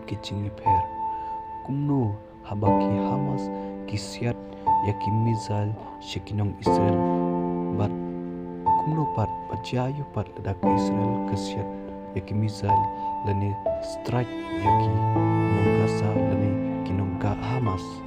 kichingi per. Kumno habaki Hamas kisiat yaki mizal shekinong Israel. But kumno pat pajayu pat ledak Israel kesiat yaki mizal lani strike yaki nong Gaza lani kinong Hamas.